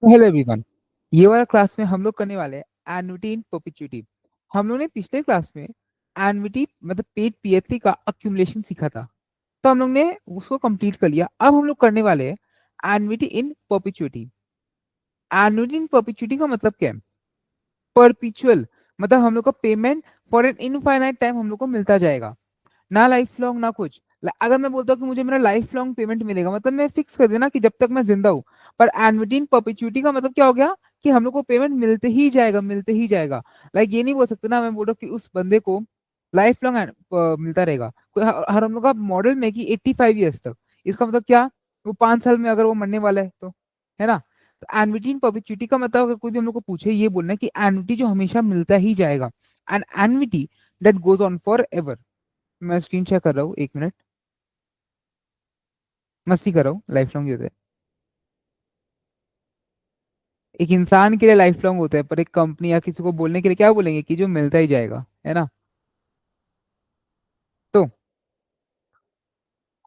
Hello everyone. ये वाला class में हम लोग करने वाले हैं एन्युटी इन परपेचुइटी। हम लोग ने पिछले क्लास में एन्युटी मतलब पेड पीएससी का अक्यूमुलेशन सीखा था, तो हम लोग ने उसको कंप्लीट कर लिया। अब हम लोग करने वाले हैं annuity in perpetuity. Annuity in perpetuity का मतलब क्या है? परपेचुअल मतलब हम लोग का payment for an infinite time हम लोग को मिलता जाएगा, ना लाइफ लॉन्ग ना कुछ। अगर मैं बोलता हूँ कि मुझे मेरा लाइफ लॉन्ग पेमेंट मिलेगा, मतलब मैं फिक्स कर देना कि जब तक मैं जिंदा हूँ। पर एन्युटी इन परपेचुइटी का मतलब क्या हो गया कि हम लोग को पेमेंट मिलते ही जाएगा, मिलते ही जाएगा। ये नहीं बोल सकते ना, मैं बोल रहा हूँ कि उस बंदे को लाइफ लॉन्ग मिलता रहेगा। हर हम लोग का मॉडल में कि 85 ईयर्स तक। इसका मतलब क्या? वो 5 साल में अगर वो मरने वाला है तो, है ना? तो एन्युटी इन परपेचुइटी का मतलब अगर कोई भी हम लोग को पूछे, ये बोलना है कि एन्युटी जो हमेशा मिलता ही जाएगा, and annuity that goes on for ever. मैं स्क्रीन शेयर कर रहा हूँ, 1 मिनट। मस्ती कर रहा हूँ, लाइफ लॉन्ग ही होता है। एक इंसान के लिए लाइफ लॉन्ग होता है, पर एक कंपनी या किसी को बोलने के लिए क्या बोलेंगे कि जो मिलता ही जाएगा, है ना? तो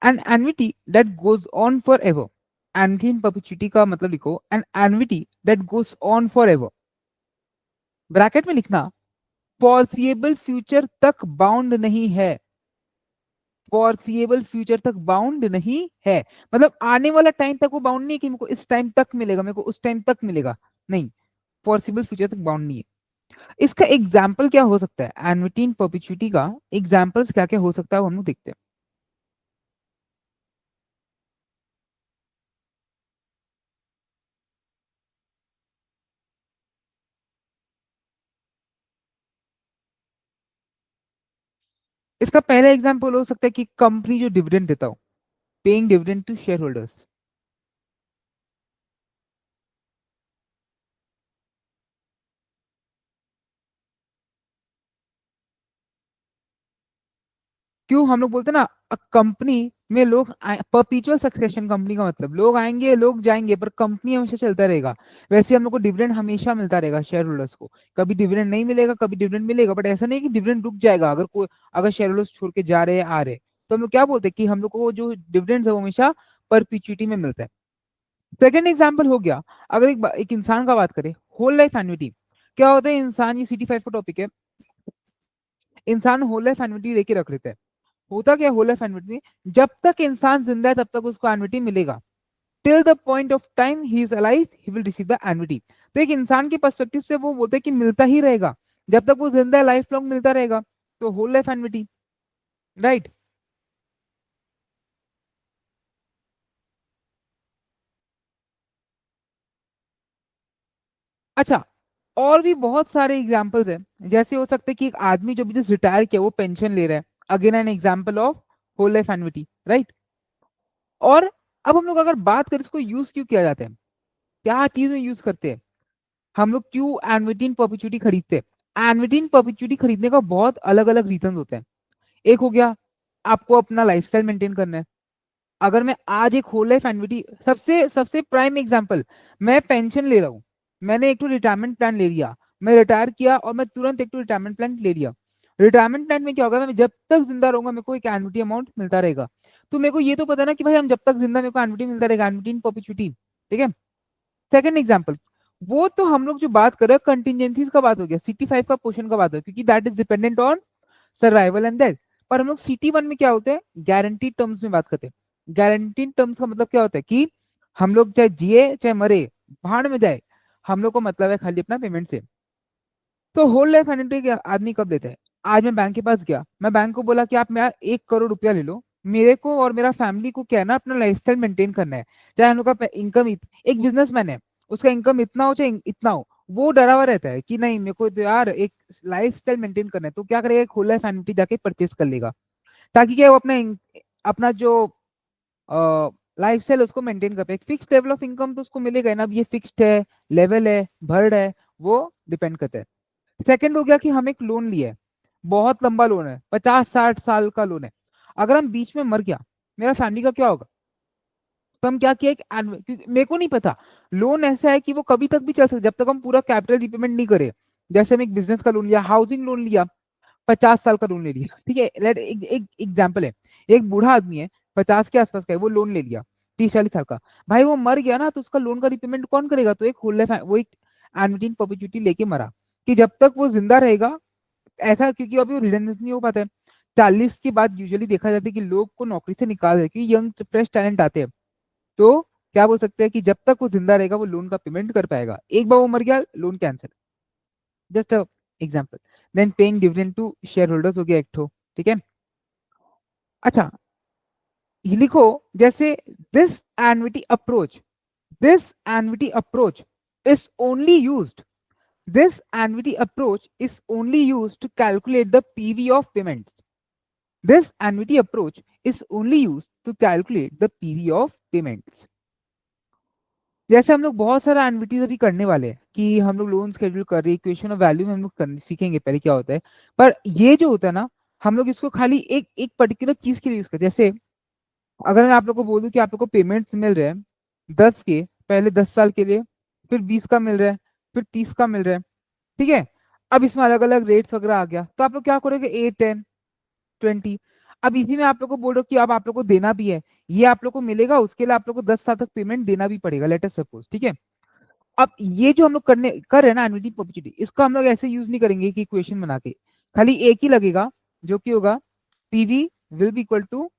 an annuity that goes on forever. Annuity in perpetuity का मतलब लिखो, an annuity that goes on forever. Bracket में लिखना, फॉरसिएबल फ्यूचर तक बाउंड नहीं है। फॉरसिएबल फ्यूचर तक बाउंड नहीं है मतलब आने वाला टाइम तक वो बाउंड नहीं है कि मेरे को इस टाइम तक मिलेगा, मेरे को उस टाइम तक मिलेगा। नहीं, फॉरसिबल फ्यूचर तक बाउंड नहीं है। इसका एग्जाम्पल क्या हो सकता है? एन्युटी इन परपेचुइटी का एग्जाम्पल्स क्या क्या हो सकता है वो हम लोग देखते हैं। इसका पहला एग्जाम्पल हो सकता है कि कंपनी जो डिविडेंड देता हो, paying dividend to shareholders. क्यों हम लोग बोलते हैं ना, कंपनी में लोग, परपीचुअल सक्सेशन कंपनी का मतलब लोग आएंगे लोग जाएंगे पर कंपनी हमेशा चलता रहेगा। वैसे हम लोग को डिविडेंड हमेशा मिलता रहेगा शेयर होल्डर्स को। कभी डिविडेंड नहीं मिलेगा, कभी डिविडेंड मिलेगा, बट ऐसा नहीं कि डिविडेंड रुक जाएगा अगर कोई, अगर शेयर होल्डर्स छोड़ के जा रहे हैं आ रहे हैं। तो हम लोग क्या बोलते हैं कि हम लोग को जो डिविडेंड है वो हमेशा परपीचुइटी में मिलता है। सेकेंड एग्जाम्पल हो गया, अगर एक इंसान का बात करें, होल लाइफ एन्युटी। क्या होता है? इंसान, ये CT5 का टॉपिक है, इंसान होल लाइफ एन्युटी लेके रख लेते हैं। होता क्या होल लाइफ एन्युटी? जब तक इंसान जिंदा है तब तक उसको एन्युटी मिलेगा। Till the point of time he is alive he will receive the annuity. तो एक इंसान के पर्सपेक्टिव से वो बोलते हैं कि मिलता ही रहेगा, जब तक वो जिंदा है लाइफ लॉन्ग मिलता रहेगा। तो होल लाइफ एन्युटी, राइट? अच्छा, और भी बहुत सारे एग्जाम्पल्स हैं। जैसे हो सकता है कि एक आदमी जो भी जस्ट रिटायर किया वो पेंशन ले रहा है, again an example of whole life annuity, right? और अब हम लोग अगर बात करें इसको यूज क्यों किया जाता है, क्या चीज में यूज करते हैं, हम लोग क्यों एन्युटी इन परपेचुइटी खरीदते हैं? एन्युटी इन परपेचुइटी खरीदने का बहुत अलग अलग रीजन होते हैं। एक हो गया, आपको अपना लाइफस्टाइल मेंटेन करना है। अगर मैं आज एक होल लाइफ एन्युटी, सबसे सबसे प्राइम एग्जांपल, मैं पेंशन ले रहा हूँ, मैंने एक तो रिटायरमेंट प्लान ले लिया, मैं रिटायर किया और मैं तुरंत एक तो रिटायरमेंट प्लान ले लिया। रिटायरमेंट प्लान में क्या होगा, मैं जब तक जिंदा रहूंगा मेरे को एक एन्युटी अमाउंट मिलता रहेगा। तो मेरे को ये तो पता ना कि भाई हम जब तक जिंदा मेरे को एन्युटी मिलता रहेगा, एन्युटी इन परपेचुइटी। ठीक है। सेकंड एग्जांपल, वो तो हम लोग जो बात कर रहे हैं कंटिजेंसीज का बात हो गया, CT5 का पोर्शन का बात हो गया, क्योंकि that is dependent on survival and death. पर हम लोग CT1 में क्या होते हैं, गारंटी टर्म्स में बात करते हैं। गारंटी टर्म्स का मतलब क्या होता है कि हम लोग चाहे जिए चाहे मरे, भाड़ में जाए, हम लोग को मतलब है खाली अपना पेमेंट से। तो होल लाइफ एन्युटी आदमी कब लेता है? आज मैं बैंक के पास गया, मैं बैंक को बोला कि आप मेरा 1 करोड़ रुपया ले लो, मेरे को और मेरा फैमिली को क्या है ना, अपना लाइफस्टाइल मेंटेन करना है। चाहे हम लोग का इनकम, एक बिजनेसमैन है, उसका इनकम इतना हो चाहे इतना हो, वो डरा हुआ रहता है कि नहीं मेरे को तो यार एक लाइफस्टाइल मेंटेन करना है। तो क्या करेगा, एक होल लाइफ एन्युटी जाके परचेज कर लेगा, ताकि क्या वो अपना अपना जो लाइफ स्टाइल उसको मेंटेन कर पाए। एक फिक्स लेवल ऑफ इनकम तो उसको मिलेगा ही ना। अब ये फिक्स्ड है, लेवल है, भर्ड है, वो डिपेंड करता है। सेकंड हो गया कि हम एक लोन लिया है, बहुत लंबा लोन है, 50-60 साल का लोन है। अगर हम बीच में मर गया, मेरा फैमिली का क्या होगा? तो हम क्या किया, क्योंकि मेरे को नहीं पता, लोन ऐसा है कि वो कभी तक भी चल सकता है जब तक हम पूरा कैपिटल रिपेमेंट नहीं करें। जैसे हम एक बिजनेस का लोन लिया, हाउसिंग लोन लिया, 50 साल का लोन ले लिया, ठीक है। लेट एक एग्जाम्पल है, एक बूढ़ा आदमी है, 50 के आसपास का है, वो लोन ले लिया, 30-40 साल का। भाई वो मर गया ना, तो उसका लोन का रिपेमेंट कौन करेगा? तो एक होल लाइफ, वो एक एन्युटी इन परपेचुइटी लेके मरा, कि जब तक वो जिंदा रहेगा, ऐसा, क्योंकि अभी वो रिडेंडेंस नहीं हो पाता है। 40 के बाद यूजुअली देखा जाता है कि लोग को नौकरी से निकाल दे, क्योंकि यंग फ्रेश टैलेंट आते हैं। तो क्या बोल सकते हैं कि जब तक वो जिंदा रहेगा वो लोन का पेमेंट कर पाएगा, एक बार वो मर गया loan cancel. Just a example. Then paying dividend to shareholders हो गया एक ठो, ठीक है। अच्छा, ये लिखो, जैसे this annuity approach, this annuity approach is only used, this annuity approach is only used to calculate the PV of payments. This annuity approach is only used to calculate the PV of payments. जैसे हम लोग बहुत सारा annuities अभी करने वाले हैं, कि हम लोग लोन शेड्यूल कर रहे हैं, इक्वेशन ऑफ वैल्यू में हम लोग सीखेंगे पहले क्या होता है। पर ये जो होता है ना, हम लोग इसको खाली एक एक पर्टिकुलर चीज के लिए यूज करते हैं। जैसे अगर मैं आप लोग को बोलूं कि आप लोग को पेमेंट्स मिल रहे हैं 10 के, पहले 10 साल के लिए, फिर 20 का मिल रहा है, फिर 30 का मिल रहा है, ठीक है। अब इसमें अलग अलग रेट्स वगैरह आ गया, तो आप लोग क्या करोगे, 8, 10, 20। अब इसी में आप लोग को बोल रहे हो कि अब आप लोग को देना भी है, ये आप लोग को मिलेगा, उसके लिए आप लोग को 10 साल तक पेमेंट देना भी पड़ेगा, लेट अस सपोज, ठीक है। अब ये जो हम लोग करने कर रहे हैं ना एनुइटी परपेचुइटी, इसको हम लोग ऐसे यूज नहीं करेंगे कि इक्वेशन बना के, खाली एक ही लगेगा, जो कि होगा PV will be equal to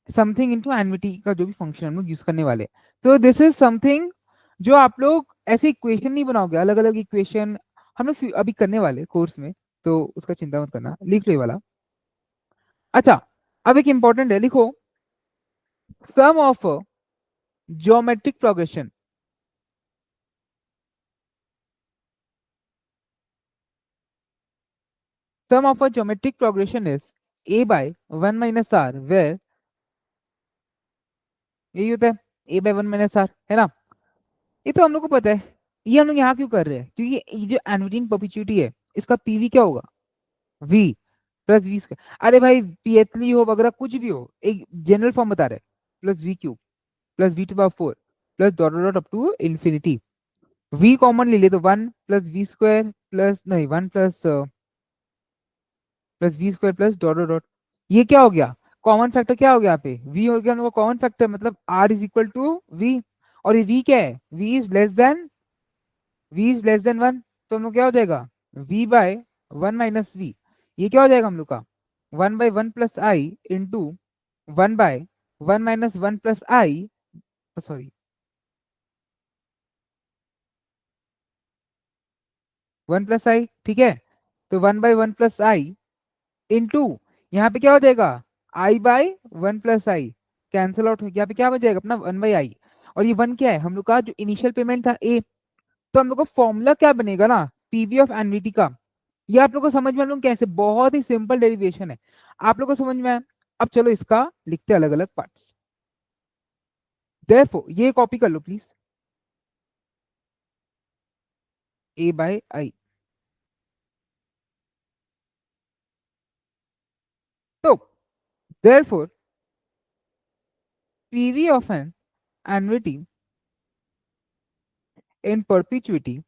something into annuity का जो भी फंक्शन हम लोग यूज करने वाले हैं। तो दिस इज समथिंग जो आप लोग ऐसे इक्वेशन नहीं बनाओगे, अलग अलग इक्वेशन हम लोग अभी करने वाले कोर्स में, तो उसका चिंता मत करना, लिख लो ये वाला। अच्छा, अब एक इंपॉर्टेंट है, लिखो, sum of geometric progression, sum of a geometric progression is a by 1 - r, where यही होता है, a/1 - r, है ना। ये तो हम लोग को पता है। ये हम लोग यहाँ क्यों कर रहे हैं, क्योंकि ये जो एनुइटी इन परपेचुइटी है, इसका पीवी क्या होगा, v प्लस वी स्क्वायर। अरे भाई पीएचली हो वगैरह कुछ भी हो, एक जनरल फॉर्म बता रहे हैं, plus V cube plus v⁴ plus dot dot up to infinity. v common ले ले तो 1 + v² प्लस नहीं 1 + v² plus dot dot dot. ये क्या हो गया, कॉमन फैक्टर क्या हो गया यहाँ पे, v हो गया हम लोग का कॉमन फैक्टर, मतलब r is equal to v। और ये v क्या है, v इज लेस देन 1। तो हम लोग क्या हो जाएगा, v/1 - v, ये क्या हो जाएगा हम लोग का, 1/1 + i into 1/1 - 1 + i, sorry 1 + i, ठीक है। तो 1/1 + i इंटू, यहाँ पे क्या हो जाएगा, i/1 + i, कैंसिल आउट हो गया, यहाँ पे क्या हो जाएगा अपना 1/i। और ये 1 क्या है हम लोग का, जो इनिशियल पेमेंट था ए। तो हम लोग का फॉर्मूला क्या बनेगा ना, पीवी ऑफ एन्युटी का। ये आप लोग को समझ में, हम लोग कैसे, बहुत ही सिंपल डेरिवेशन है, आप लोग को समझ में आया। अब चलो इसका लिखते हैं अलग अलग पार्ट्स। देखो ये कॉपी कर लो प्लीज, a/i। तो therefore PV of an annuity in perpetuity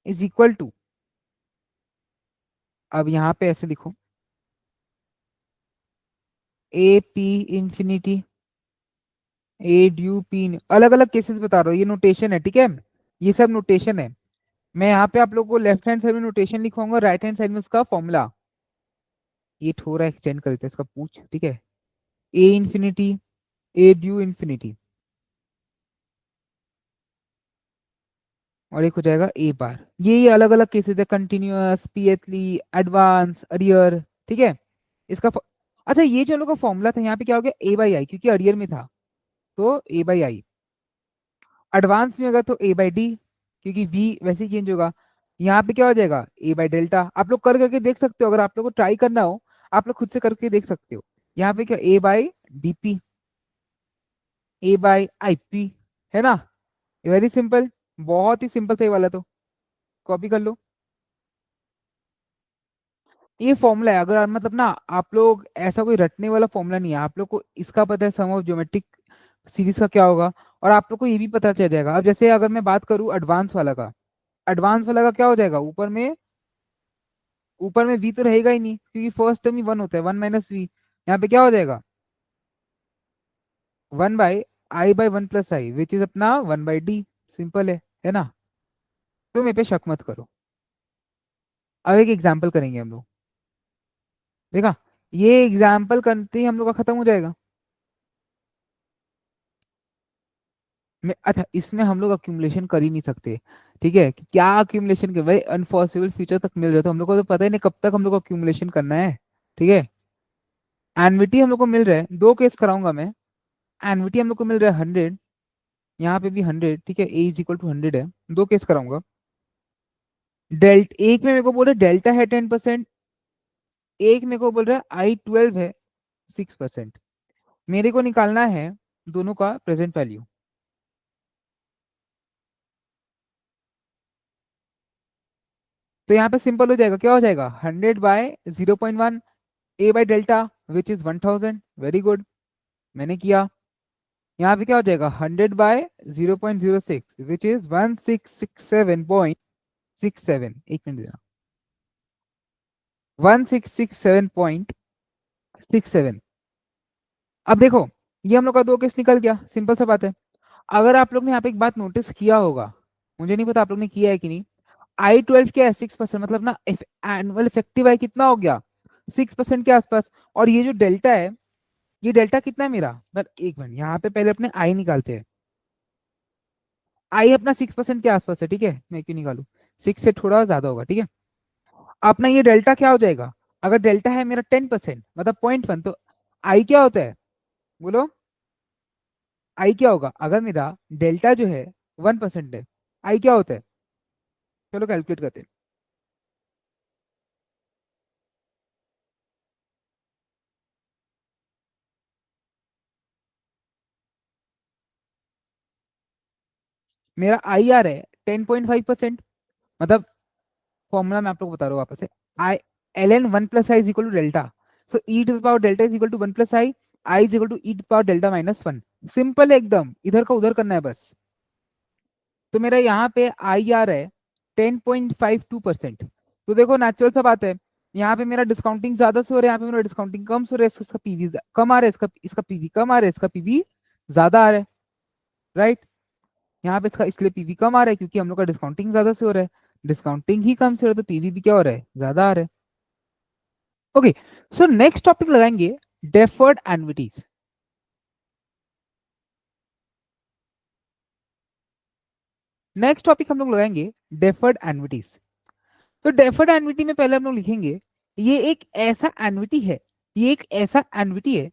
is equal to, अब यहाँ पे ऐसे लिखो, A P infinity, A due P, अलग अलग केसेस बता रहा हूँ, ये नोटेशन है, ठीक है। ये सब नोटेशन है। मैं यहाँ पे आप लोगों को लेफ्ट हैंड साइड में नोटेशन लिखवाऊंगा, राइट हैंड साइड में उसका फॉर्मूला। ये थोड़ा एक्सटेंड कर देते हैं इसका पूछ, ठीक है। ए इंफिनिटी, ए ड्यू इंफिनिटी, और एक हो जाएगा ए बार। ये अलग अलग केसेस है, कंटिन्यूअस, पीएचली, एडवांस, अरियर, ठीक है। इसका अच्छा, ये जो लोग का फॉर्मूला था यहाँ पे क्या हो गया, a/i, क्योंकि अरियर में था, तो a/i। एडवांस में होगा तो a/d, क्योंकि v वैसे ही चेंज होगा। यहाँ पे क्या हो जाएगा, a/डेल्टा। आप लोग कर करके देख सकते हो, अगर आप लोग को ट्राई करना हो, आप लोग खुद से करके देख सकते हो। यहाँ पे क्या, a/dp, a/ip, है ना। वेरी सिंपल, बहुत ही सिंपल था ये वाला, तो कॉपी कर लो। ये फॉर्मूला है, अगर मतलब ना आप लोग ऐसा कोई रटने वाला फॉर्मूला नहीं है, आप लोग को इसका पता है सम ऑफ ज्योमेट्रिक सीरीज का क्या होगा, और आप लोग को ये भी पता चल जाएगा। अब जैसे अगर मैं बात करूँ एडवांस वाला का, एडवांस वाला का क्या हो जाएगा, ऊपर में वी तो रहेगा ही नहीं, क्योंकि फर्स्ट टर्म ही 1 होता है, 1 - v। यहाँ पे क्या हो जाएगा, 1/i/1 + i विच इज अपना 1/d। सिंपल है ना। तो मेरे पे शक मत करो। अब एक एग्जाम्पल करेंगे हम लोग। देखा, ये एग्जाम्पल करते ही हम लोग का खत्म हो जाएगा। अच्छा, इसमें हम लोग अक्यूमुलेशन कर ही नहीं सकते। ठीक है, कि क्या अक्यूमुलेशन के भाई, अनफॉरसेबल फ्यूचर तक मिल रहा है तो हम लोग को तो पता ही नहीं कब तक हम लोग को अक्यूमुलेशन करना है। ठीक है, एनविटी हम लोग को मिल रहा है, दो केस कराऊंगा मैं। एनविटी हम लोग को मिल रहा है 100, यहाँ पे भी 100। ठीक है, A = 100 है। दो केस कराऊंगा। डेल्ट एक में मेरे को बोल रहा है डेल्टा है 10%, एक मेरे को बोल रहा है I12 है 6%। मेरे को निकालना है दोनों का प्रेजेंट वैल्यू। तो यहाँ पे सिंपल हो जाएगा, क्या हो जाएगा, 100/0.1 A/डेल्टा विच इज 1000। वेरी गुड, मैंने किया। यहाँ पे क्या हो जाएगा, 100/0.06 विच इज 1667.67। एक मिनट देना, 1667.67। अब देखो, ये हम लोग का दो केस निकल गया, सिंपल सा बात है। अगर आप लोग ने यहाँ पे एक बात नोटिस किया होगा, मुझे नहीं पता आप लोग ने किया है कि नहीं, I12 क्या है, 6%, मतलब ना एनुअल इफेक्टिव आई कितना हो गया, 6% के आसपास। और ये जो डेल्टा है, ये डेल्टा कितना है मेरा, बट एक मिनट, यहाँ पे पहले अपने आई निकालते हैं। आई अपना 6% के आसपास है। ठीक है, मैं क्यों निकालू, 6 से थोड़ा ज्यादा होगा। ठीक है, अपना ये डेल्टा क्या हो जाएगा, अगर डेल्टा है मेरा 10% मतलब 0.1, तो आई क्या होता है, बोलो। आई क्या होगा, अगर मेरा डेल्टा जो है 1% है, आई क्या होता है, चलो कैलकुलेट करते हैं। मेरा आई आ रहा है 10.5%। मतलब फॉर्मूला मैं आप लोग बता रहा हूँ वापस से। आई ln 1 + i = डेल्टा। तो e⁻ delta = 1 + i = delta -1। Simple है एकदम, इधर का उधर करना है बस। तो मेरा यहाँ पे आई आ रहा है 10.52%। तो देखो नेचुरल सा बात है, यहाँ पे मेरा डिस्काउंटिंग ज्यादा से हो रहा है, यहाँ पे मेरा डिस्काउंटिंग कम से हो रहा है, इसका पीवी कम आ रहा है, इसका इसका पीवी कम आ रहा है, इसका पीवी ज्यादा आ रहा है। राइट, यहाँ पे इसका इसलिए पीवी कम आ रहा है क्योंकि हम लोग का डिस्काउंटिंग ज्यादा से हो रहा है। डिस्काउंटिंग ही कम से हो रहा है तो पीवी भी क्या हो रहा है, ज्यादा आ रहा है। ओके, सो नेक्स्ट टॉपिक लगाएंगे डेफर्ड एन्युइटीज। नेक्स्ट टॉपिक हम लोग लगाएंगे डेफर्ड एन्युइटीज। तो डेफर्ड एन्युइटी में पहले हम लोग लिखेंगे, ये एक ऐसा एन्युइटी है, ये एक ऐसा एन्युइटी है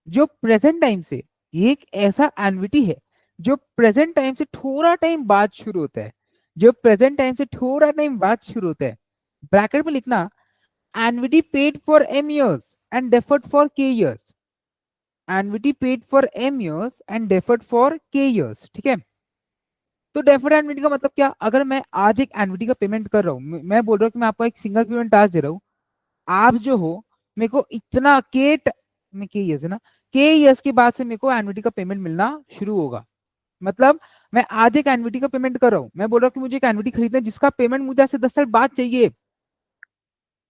जो प्रेजेंट टाइम से, ये एक ऐसा एन्युइटी है जो प्रेजेंट टाइम से थोड़ा टाइम बाद शुरू होता है, जो प्रेजेंट टाइम से थोड़ा टाइम बाद शुरू होता है। ब्रैकेट में लिखना, annuity paid for m years and deferred for k years। Annuity paid for m years and deferred for k years। ठीक है, तो डेफर्ड एन्युइटी का मतलब क्या, अगर मैं आज एक एन्युइटी का पेमेंट कर रहा हूँ, मैं बोल रहा हूँ कि मैं आपको एक सिंगल पेमेंट आज दे रहा हूँ, आप जो हो मेरे को इतना के ईयर्स है ना, के ईयर्स के बाद से मेरे को एन्युइटी का पेमेंट मिलना शुरू होगा। मतलब मैं आज एक एन्युइटी का पेमेंट कर रहा हूँ, मैं बोल रहा हूँ कि मुझे एक एन्युइटी खरीदना है जिसका पेमेंट मुझे आज से 10 साल बाद चाहिए।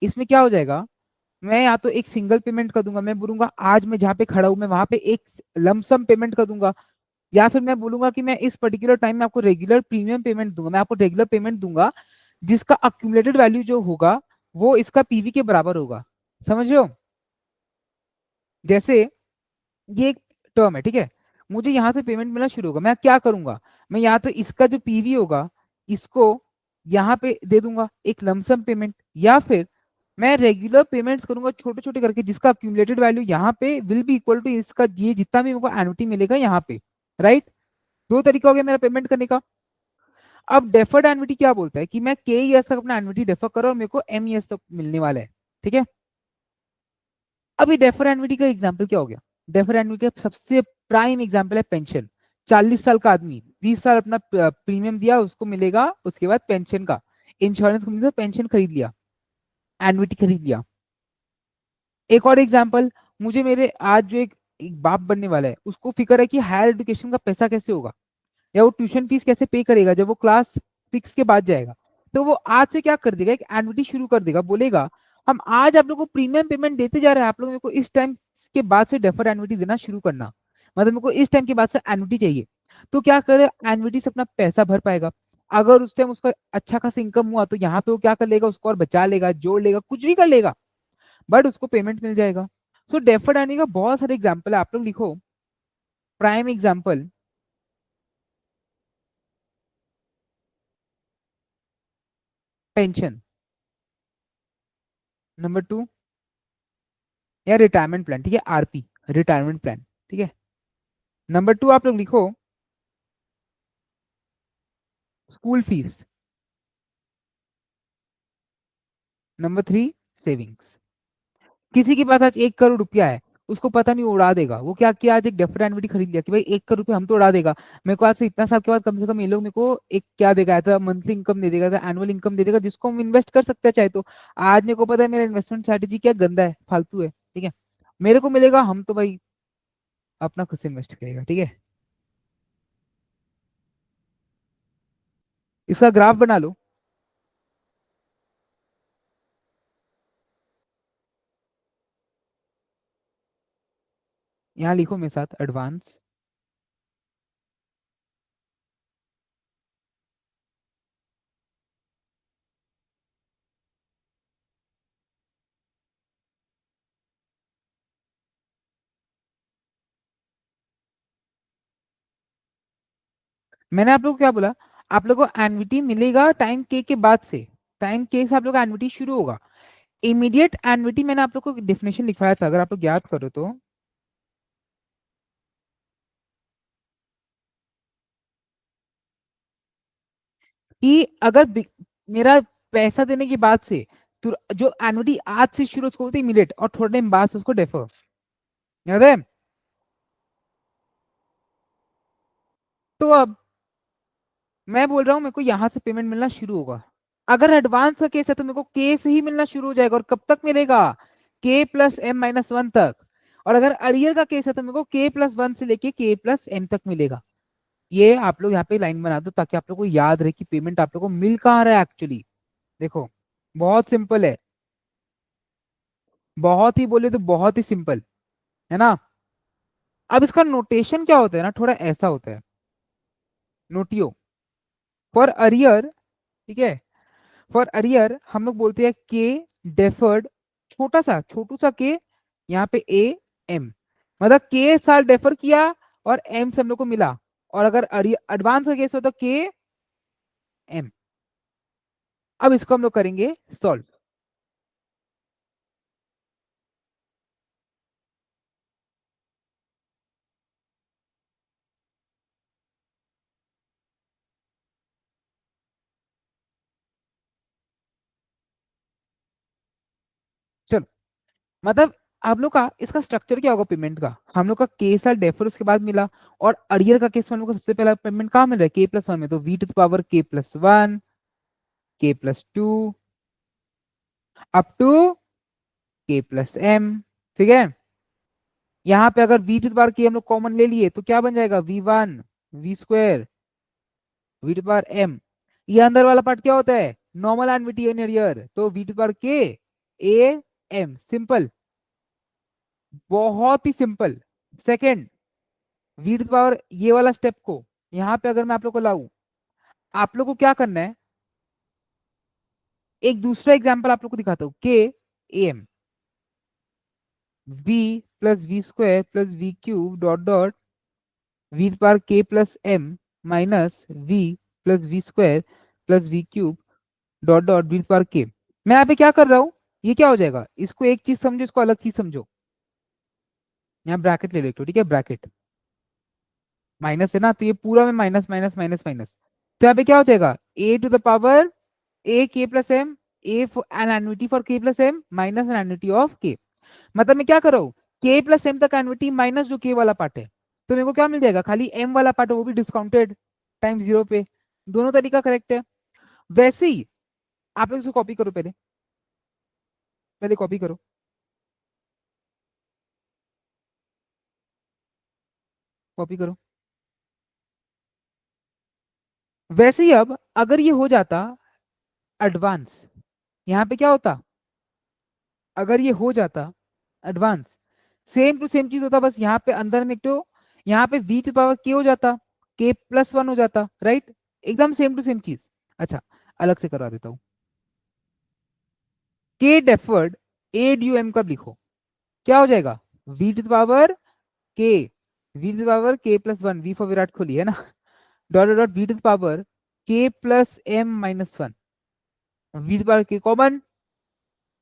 इसमें क्या हो जाएगा, मैं या तो एक सिंगल पेमेंट कर दूंगा, मैं बोलूंगा आज मैं जहाँ पे खड़ा हूँ मैं वहां पे एक लमसम पेमेंट कर दूंगा, या फिर मैं बोलूंगा कि मैं इस पर्टिकुलर टाइम में आपको रेगुलर प्रीमियम पेमेंट दूंगा, मैं आपको रेगुलर पेमेंट दूंगा जिसका अक्यूमुलेटेड वैल्यू जो होगा वो इसका पीवी के बराबर होगा। समझ रहे हो, जैसे ये एक टर्म है। ठीक है, मुझे यहाँ से पेमेंट मिलना शुरू होगा, मैं क्या करूंगा, मैं यहाँ तो इसका जो पीवी होगा इसको यहाँ पे दे दूंगा एक लमसम पेमेंट, या फिर मैं रेगुलर पेमेंट्स करूंगा छोटे छोटे करके जिसका अक्यूमुलेटेड वैल्यू यहाँ पे विल बी इक्वल टू इसका ये जितना भी मेरे को एन्युटी मिलेगा यहाँ पे। राइट, दो तरीका हो गया मेरा पेमेंट करने का। अब डेफर्ड एन्युटी क्या बोलता है कि मैं के ईयर्स तक अपना एन्युटी डेफर करो और मेरे को m ईयर्स तक मिलने वाला है। ठीक है, अभी डेफर एन्युटी का एग्जांपल क्या हो गया, डेफर एन्युटी का सबसे प्राइम एग्जांपल है पेंशन। 40 साल का आदमी 20 साल अपना प्रीमियम दिया, उसको मिलेगा उसके बाद पेंशन का, इंश्योरेंस कंपनी से पेंशन खरीद लिया, एन्युटी खरीद लिया। एक और एग्जांपल, मुझे मेरे आज जो एक बाप बनने वाला है उसको फिक्र है कि हायर एजुकेशन का पैसा कैसे होगा, या वो ट्यूशन फीस कैसे पे करेगा जब वो क्लास 6 के बाद जाएगा। तो वो आज से क्या कर देगा, एक एन्युटी शुरू कर देगा, बोलेगा हम आज आप लोग को प्रीमियम पेमेंट देते जा रहे हैं, आप लोग मेरे को इस टाइम के बाद से डेफर्ड एन्युटी देना शुरू करना, मतलब मेरे को इस टाइम के बाद से एन्युटी चाहिए। तो क्या करे, एन्युटी से अपना पैसा भर पाएगा। अगर उस टाइम उसका अच्छा खासा इनकम हुआ तो यहाँ पे वो क्या कर लेगा, उसको और बचा लेगा, जोड़ लेगा, कुछ भी कर लेगा, बट उसको पेमेंट मिल जाएगा। सो डेफर्ड एर्निंग का बहुत सारे एग्जाम्पल है, आप लोग लिखो। Prime example, pension. Number two, या रिटायरमेंट प्लान, ठीक है, आरपी, रिटायरमेंट प्लान, ठीक है। नंबर टू आप लोग लिखो, school fees. Number three, savings. किसी के पास आज 1 करोड़ रुपया है, उसको पता नहीं वो उड़ा देगा, वो क्या किया, आज एक डेफर्ड एन्युटी खरीद लिया कि भाई 1 करोड़ रुपया हम तो उड़ा देगा, मेरे को आज से इतना साल के बाद कम से कम ये लोग मेरे को एक क्या देगा, एज मंथली इनकम दे देगा, एनुअल इनकम दे देगा, जिसको हम इन्वेस्ट कर सकते हैं चाहे तो। आज मेरे को पता है मेरा इन्वेस्टमेंट स्ट्रेटेजी क्या गंदा है, फालतू है, ठीक है, मेरे को मिलेगा, हम तो भाई अपना खुद से इन्वेस्ट करेगा, ठीक है। इसका ग्राफ बना लो, यहाँ लिखो मेरे साथ, एडवांस। मैंने आप लोग को क्या बोला, आप लोग को एन्युटी मिलेगा टाइम के बाद से, टाइम के से आप लोग का एन्युटी शुरू होगा। इमीडिएट एन्युटी मैंने आप लोग को डेफिनेशन लिखवाया था, अगर आप लोग याद करो तो, कि अगर मेरा पैसा देने के बाद से जो एन्युटी आज से शुरू, उसको बोलते हैं इमीडिएट, और थोड़े टाइम बाद से उसको डेफर, याद है। तो अब मैं बोल रहा हूँ मेरे को यहाँ से पेमेंट मिलना शुरू होगा। अगर एडवांस का केस है तो मेरे को के से ही मिलना शुरू हो जाएगा, और कब तक मिलेगा, k+m-1 तक। और अगर अरियर का केस है तो मेरे को k+1 से लेके k+m तक मिलेगा। ये आप लोग यहाँ पे लाइन बना दो ताकि आप लोग को याद रहे कि पेमेंट आप लोग को मिल कहाँ रहा है एक्चुअली। देखो, बहुत सिंपल है, बहुत ही बोले तो बहुत ही सिंपल, है ना। अब इसका नोटेशन क्या होता है ना, थोड़ा ऐसा होता है, नोटियो फॉर अरियर, ठीक है। फॉर अरियर हम लोग बोलते हैं के डेफर्ड, छोटा सा छोटू सा के, यहाँ पे ए एम, मतलब के साल डेफर किया और एम से हम लोग को मिला। और अगर एडवांस का केस होता के एम। अब इसको हम लोग करेंगे सॉल्व। चलो, मतलब आप लोग का इसका स्ट्रक्चर क्या होगा पेमेंट का, हम लोग का के साल डेफर उसके बाद मिला, और अरियर का केस में हम लोग को सबसे पहला पेमेंट कहाँ मिल रहा है, k+1 में, तो v⁻k+1, k+2, up to k+m, ठीक है। यहाँ पे अगर v⁻k हम लोग कॉमन ले लिए तो क्या बन जाएगा, v1 v² v⁻m। ये अंदर वाला पार्ट क्या होता है, नॉर्मल एनविटी इन अरियर, तो v⁻k a m, सिंपल, बहुत ही सिंपल। सेकंड, ये वाला स्टेप को यहाँ पे अगर मैं आप लोग को लाऊं, आप लोग को क्या करना है, एक दूसरा एग्जांपल आप लोग को दिखाता हूँ, K M v+v² dot dot v⁻k+m minus v+v² dot dot v⁻k। मैं यहाँ पे क्या कर रहा हूँ, ये क्या हो जाएगा, इसको एक चीज समझो, इसको अलग चीज समझो। यहाँ ब्रैकेट ले लेते हो, ठीक है, ब्रैकेट माइनस है ना, तो ये पूरा में माइनस माइनस माइनस माइनस, तो यहाँ पे क्या हो जाएगा, a⁻ a k+m, an annuity for k+m minus an annuity of k। मतलब मैं क्या कर रहा हूँ, k+m तक एन्युटी माइनस जो k वाला पार्ट है, तो मेरे को क्या मिल जाएगा, खाली m वाला पार्ट है वो भी डिस्काउंटेड टाइम 0 पे। दोनों तरीका करेक्ट है। वैसे ही आप लोग इसको कॉपी करो, पहले पहले कॉपी करो, कॉपी करो। वैसे ही अब अगर ये हो जाता एडवांस, यहाँ पे क्या होता, अगर ये हो जाता एडवांस, सेम टू सेम चीज होता, बस यहाँ पे अंदर में एक तो यहाँ पे v टू पावर k हो जाता, k प्लस 1 हो जाता, राइट? एकदम सेम टू सेम चीज। अच्छा, अलग से करवा देता हूँ। k deferred a due m कब लिखो, क्या हो जाएगा? v to power k, v to power k plus 1, v फॉर विराट कोहली है ना, dot dot v to power k plus m minus 1, v to power k common,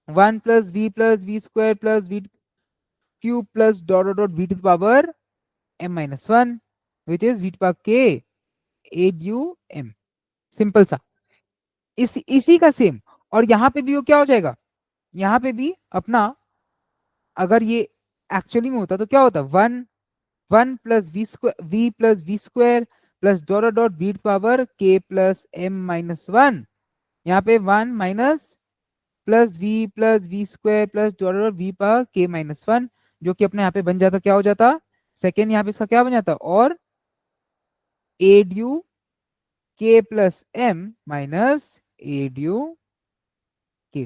1 plus v square plus v cube plus dot dot dot v to power m minus 1 which is v to power k a due m। Simple सा, इसी का same. और यहाँ पे भी वो क्या हो जाएगा, यहाँ पे भी अपना, अगर ये एक्चुअली में होता तो क्या होता, 1 1 plus V square plus dot dot V power K plus M minus 1, यहाँ पे 1 minus plus V square plus dot dot V power K minus 1, जो कि अपने यहाँ पे बन जाता, क्या हो जाता सेकेंड, यहाँ पे इसका क्या बन जाता, और ए ड्यू के प्लस एम माइनस ए ड्यू के।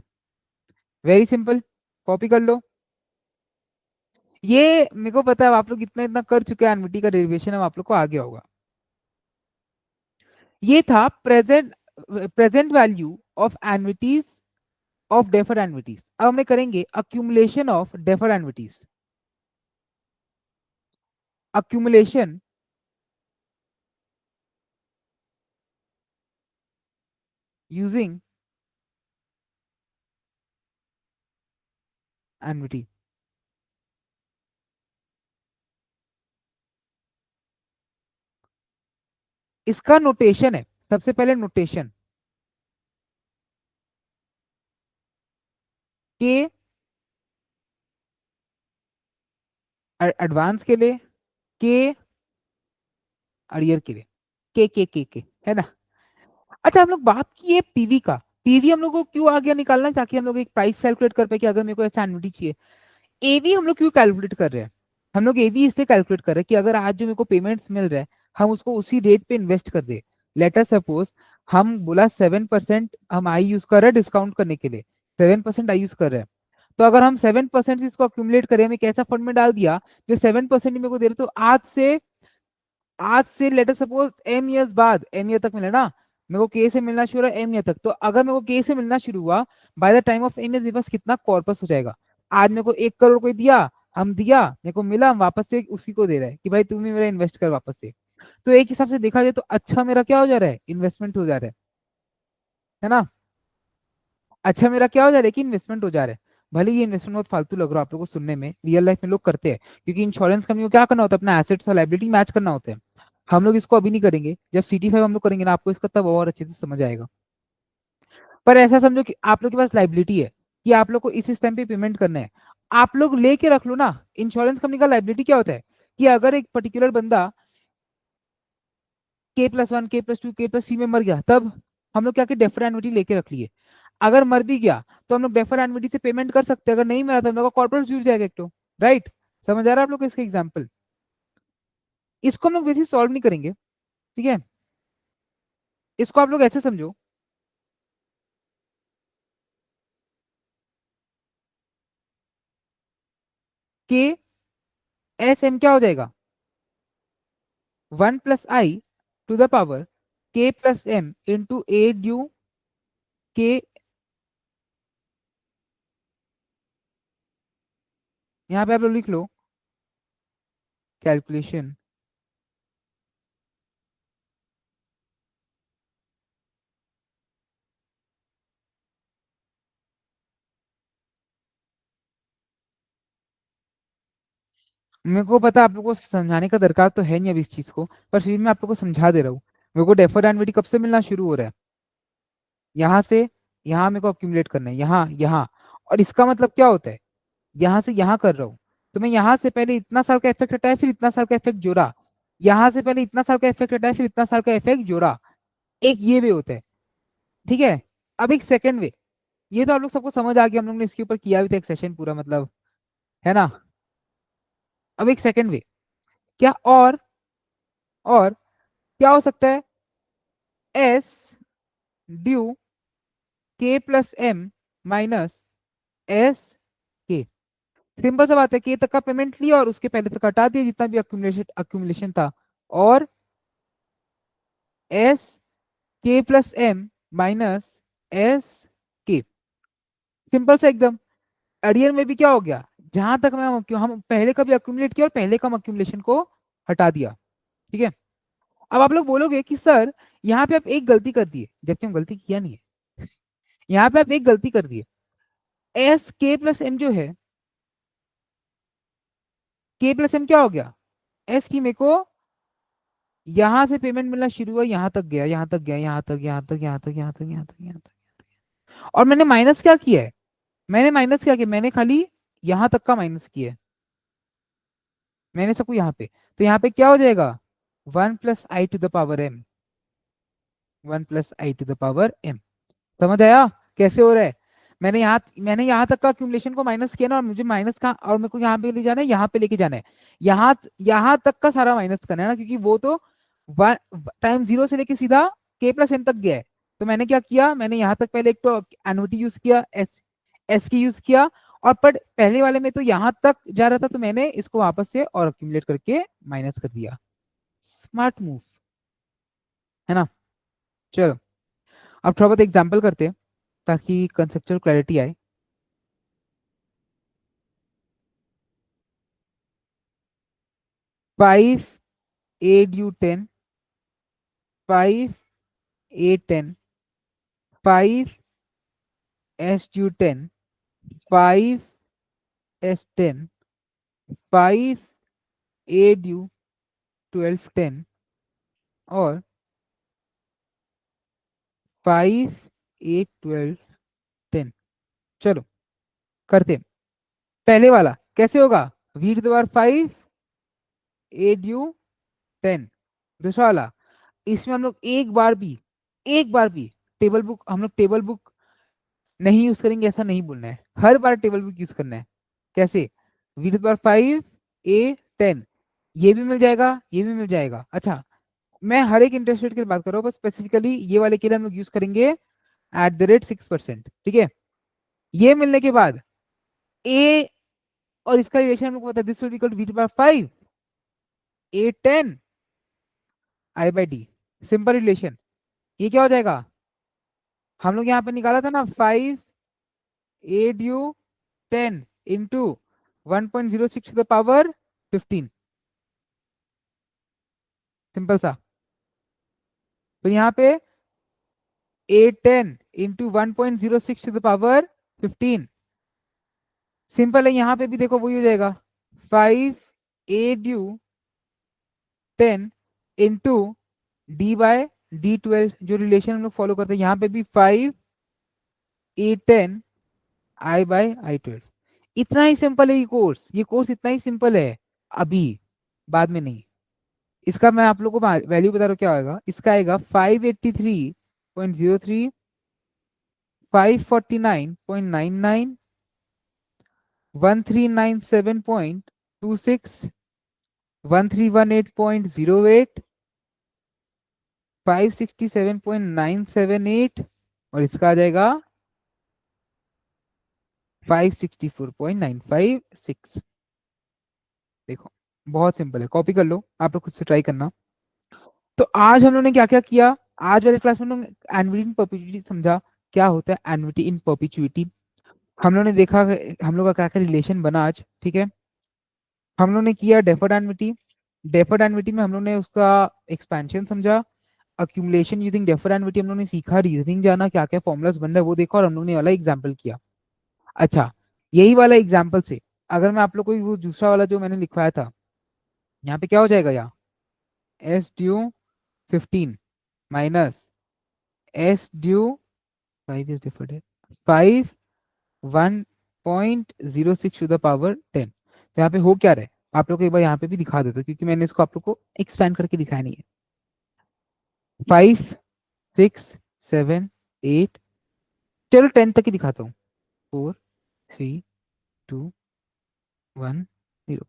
वेरी सिंपल, कॉपी कर लो। ये मेरे को पता है आप लोग इतना इतना कर चुके हैं, एनविटी का डेरिवेशन अब आप लोग को आ गया होगा। ये था present value of annuities of deferred annuities. अब हमें करेंगे accumulation of deferred annuities. Accumulation using एनविटी। इसका नोटेशन है, सबसे पहले नोटेशन के एडवांस के लिए, के अरियर के लिए, के है ना। अच्छा, हम लोग बात किए पीवी का। पीवी हम लोग को क्यों आगे निकालना है, ताकि हम लोग एक प्राइस कैलकुलेट कर पाए कि अगर मेरे को ऐसा एनविटी चाहिए। एवी हम लोग क्यों कैलकुलेट कर रहे हैं, हम लोग एवी इसलिए कैलकुलेट कर रहे हैं कि अगर आज जो मेरे को पेमेंट्स मिल रहा है, हम उसको उसी रेट पे इन्वेस्ट कर दे। लेटर सपोज हम बोला 7% हम आई यूज कर रहे हैं डिस्काउंट करने के लिए, 7% आई यूज कर रहे हैं। तो अगर हम 7% इसको अक्यूमुलेट करें, हम एक ऐसा फंड में डाल दिया जो 7% मेरे को दे रहे, तो आज से लेटर सपोज एम ईयर्स बाद, एम ईयर तक मिले ना, मेरे को के से मिलना शुरू है एम ईयर तक, तो अगर मेरे को के से मिलना शुरू हुआ, by the time of M year मेरे पास कितना कॉर्पस हो जाएगा। आज मेरे को 1 करोड़ कोई दिया, हम दिया, मेरे को मिला, हम वापस से उसी को दे रहा है कि भाई तुम ही मेरा इन्वेस्ट कर वापस से। तो एक हिसाब से देखा जाए तो अच्छा मेरा क्या हो जा रहा है, इन्वेस्टमेंट हो जा रहा है ना। अच्छा मेरा क्या हो जा रहा है कि इन्वेस्टमेंट हो जा रहा है। भले ये इन्वेस्टमेंट बहुत फालतू लग रहा है आप लोगों को सुनने में, रियल लाइफ में लोग करते हैं, क्योंकि इंश्योरेंस कंपनी को क्या करना होता है, अपना एसेट्स और लाइबिलिटी मैच करना होता है। हम लोग इसको अभी नहीं करेंगे, जब CT5 हम लोग करेंगे ना, आपको इसका तब और अच्छे से समझ आएगा। पर ऐसा समझो कि आप लोग के पास लाइबिलिटी है, कि आप लोग को इस टाइम पे पेमेंट करना है, आप लोग लेके रख लो ना। इंश्योरेंस कंपनी का लाइबिलिटी क्या होता है, कि अगर एक पर्टिकुलर बंदा K+1 K+2 K+C में मर गया, तब हम लोग क्या कि डेफर एन्युटी लेके रख लिए। अगर मर भी गया तो हम लोग डेफर एन्युटी से पेमेंट कर सकते हैं, अगर नहीं मरा तो हम लोग का कॉर्पोरेट जुड़ जाएगा एक तो, राइट। समझ आ रहा है आप लोग को इसका एग्जाम्पल। इसको हम लोग वैसे सॉल्व नहीं करेंगे, ठीक है। इसको आप लोग ऐसे समझो, के एस एम क्या हो जाएगा, 1 + i to the power K+m into A due K. यहाँ पे आप लोग लिख लो कैलकुलेशन। मेरे को पता आप लोगों को समझाने का दरकार तो है नहीं अब इस चीज को, पर फिर मैं आप लोगों को समझा दे रहा हूँ। मेरे को डेफर्ड एन्युटी कब से मिलना शुरू हो रहा है, यहाँ से, यहाँ मेरे को अक्यूमुलेट करना है, यहाँ यहाँ। और इसका मतलब क्या होता है, यहाँ से यहाँ कर रहा हूँ, तो मैं यहाँ से पहले इतना साल का इफेक्ट हटाया, फिर इतना साल का इफेक्ट जोड़ा, यहाँ से पहले इतना साल का इफेक्ट हटाया, फिर इतना साल का इफेक्ट जोड़ा। एक ये वे होता है, ठीक है। अब एक सेकंड वे, ये तो आप लोग सबको समझ आ गया, हम लोग ने इसके ऊपर किया भी था एक सेशन पूरा, मतलब, है ना। अब एक सेकंड वे, क्या और क्या हो सकता है, S due K+m minus S simple सा बात है, के तक का पेमेंट लिया और उसके पहले तक हटा दिया जितना भी अक्यूमुलेशन था, और एस के प्लस एम माइनस एस के। सिंपल सा एकदम। अरियर में भी क्या हो गया, जहां तक मैं हम पहले का भी अक्यूमुलेट किया और पहले का अक्यूमुलेशन को हटा दिया। ठीक है। अब आप लोग बोलोगे कि सर यहाँ पे आप एक गलती कर दिए, जबकि हम गलती किया नहीं है। यहाँ पे आप एक गलती कर दिए, एस के प्लस एम जो है, के प्लस एम क्या हो गया, एस की मेरे को यहां से पेमेंट मिलना शुरू हुआ, यहां तक गया, यहां तक गया, यहां तक, यहां तक, यहां तक, यहां तक, यहां तक, यहां तक, और मैंने माइनस क्या किया है, मैंने माइनस क्या किया, मैंने खाली यहां तक का माइनस किया है, मैंने सबको यहाँ पे, तो यहाँ पे क्या हो जाएगा, 1 + i⁻m, 1 + i⁻m। समझ आया कैसे हो रहा है। मैंने यहाँ तक का अक्यूमुलेशन को माइनस किया ना, और मुझे माइनस का, और मेरे को यहाँ पे ले जाना है, यहाँ पे लेके जाना है, यहाँ तक का सारा माइनस करना है ना, क्योंकि वो तो टाइम जीरो से लेके सीधा के प्लस एम तक गया है। तो मैंने क्या किया, मैंने यहाँ तक पहले एक तो एनुटी यूज किया, एस की यूज किया, और पर पहले वाले में तो यहाँ तक जा रहा था, तो मैंने इसको वापस से और अक्यूमुलेट करके माइनस कर दिया। स्मार्ट मूव है ना। चलो अब थोड़ा बहुत एग्जाम्पल करते हैं ताकि कंसेप्चुअल क्लैरिटी आए। 5 8 u 10, 5 8 10, 5 s u 10, 5 s 10, 5 8 u 12 10, और 5 8 12 10। चलो करते हैं। पहले वाला कैसे होगा, v⁻5 8 u 10। दूसरा वाला, इसमें हम लोग एक बार भी हम लोग टेबल बुक नहीं यूज करेंगे, ऐसा नहीं बोलना है, हर बार टेबल बुक यूज करना है। कैसे, v⁻5 a 10, ये भी मिल जाएगा, ये भी मिल जाएगा। अच्छा, मैं हर एक इंटरेस्ट रेट की बात कर रहा हूँ, बस स्पेसिफिकली ये वाले के लिए हम लोग यूज करेंगे @6%। ठीक है। ये मिलने के बाद ए और इसका रिलेशन हम लोग को पता है, this will equal v⁻5 a 10 i/d। Simple relation. ये क्या हो जाएगा, हम लोग यहाँ पे निकाला था ना, 5 8 u 10 into 1.06 to the power 15। Simple सा। तो यहाँ पे 8 10 into 1.06 to the power 15। Simple है, यहाँ पे भी देखो वही हो जाएगा, 5 8 u 10 इंटू d/d12, जो रिलेशन हम लोग फॉलो करते हैं, यहाँ पे भी 5 8 10 i/i12। इतना ही सिंपल है ये कोर्स इतना ही सिंपल है अभी, बाद में नहीं। इसका मैं आप लोगों को वैल्यू बता रहा हूँ क्या आएगा, इसका आएगा 583.03, 549.99, 1397.26, 1318.08, 567.978, और इसका आ जाएगा 564.956। देखो बहुत सिंपल है, कॉपी कर लो, आप लोग खुद से ट्राई करना। तो आज हम लोगों ने क्या क्या किया, आज वाले क्लास में हम लोग एन्युटी इन परपेचुइटी समझा, क्या होता है एन्युटी इन परपेचुइटी। हम लोगों ने देखा हम लोग का क्या क्या रिलेशन बना आज। ठीक है। हम लोग ने किया डेफर्ड एन्युटी। डेफर्ड एन्युटी में हम लोग ने उसका एक्सपेंशन समझा, अक्यूमुलेशन यूजिंग डेफर्ड एन्युटी हम लोग ने सीखा, रीजनिंग जाना, क्या क्या फॉर्मुलाज बन रहा है वो देखा, और हम लोग ने वाला एग्जाम्पल किया। अच्छा, यही वाला एग्जाम्पल से अगर मैं आप लोग को वो दूसरा वाला जो मैंने लिखवाया था, यहाँ पे क्या हो जाएगा, यहाँ s/due 15 minus s/due 5 is deferred है, 5 1.06 to the power 10। तो यहाँ पे हो क्या रहा है, आप लोग को एक बार यहाँ पे भी दिखा देता हूँ, क्योंकि मैंने इसको आप लोग को एक्सपैंड करके दिखाया नहीं है। 5 6 7 8, चलो 10 तक ही दिखाता हूँ, 4 3 2 1 0।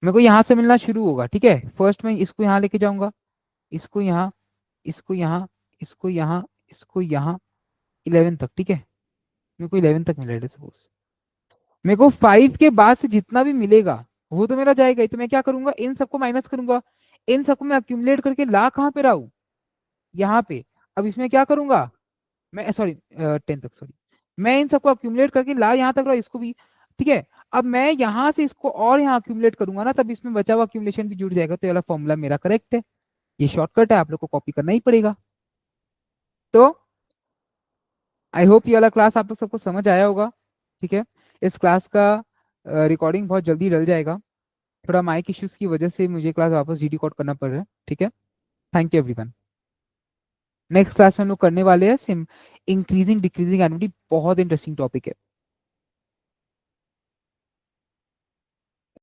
मेरे को यहाँ से मिलना शुरू होगा। ठीक है, फर्स्ट मैं इसको यहाँ लेके जाऊंगा, इसको यहाँ, इसको यहाँ, इसको यहाँ, इसको यहाँ, 11 तक। ठीक है, मेरे को 11 तक मिला है सपोज। मेरे को 5 के बाद से जितना भी मिलेगा वो तो मेरा जाएगा ही, तो मैं क्या करूंगा, इन सबको माइनस करूंगा, इन सबको मैं अक्यूमुलेट करके ला कहाँ पे रहा हूँ, यहाँ पे। अब इसमें क्या करूंगा मैं, सॉरी 10 तक, सॉरी, मैं इन सबको अक्यूमुलेट करके ला यहाँ तक रहा, इसको भी, ठीक है। अब मैं यहाँ से इसको और यहाँ अक्यूमुलेट करूंगा ना, तब इसमें बचा हुआ अक्यूमुलेशन भी जुड़ जाएगा, तो ये वाला फॉर्मूला मेरा करेक्ट है। ये शॉर्टकट है, आप लोग को कॉपी करना ही पड़ेगा। तो आई होप ये वाला क्लास आप लोग सबको समझ आया होगा, ठीक है। इस क्लास का रिकॉर्डिंग बहुत जल्दी डल जाएगा, थोड़ा माइक इश्यूज की वजह से मुझे क्लास वापस डी कोड करना पड़ रहा है, ठीक है। Thank you everyone. Next class में हम लोग करने वाले हैं सिम इंक्रीजिंग डिक्रीजिंग एनुटी, बहुत इंटरेस्टिंग टॉपिक है।